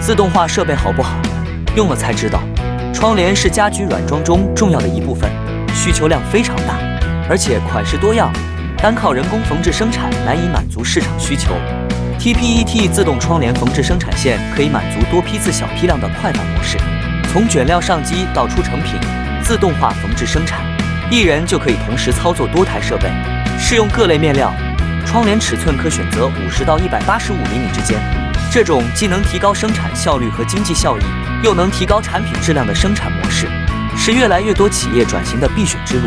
自动化设备好不好，用了才知道。窗帘是家居软装中重要的一部分，需求量非常大，而且款式多样，单靠人工缝制生产难以满足市场需求。TPET 自动窗帘缝制生产线可以满足多批次、小批量的快反模式，从卷料上机到出成品，自动化缝制生产，一人就可以同时操作多台设备，适用各类面料。窗帘尺寸可选择50到185厘米之间，这种既能提高生产效率和经济效益，又能提高产品质量的生产模式，是越来越多企业转型的必选之路。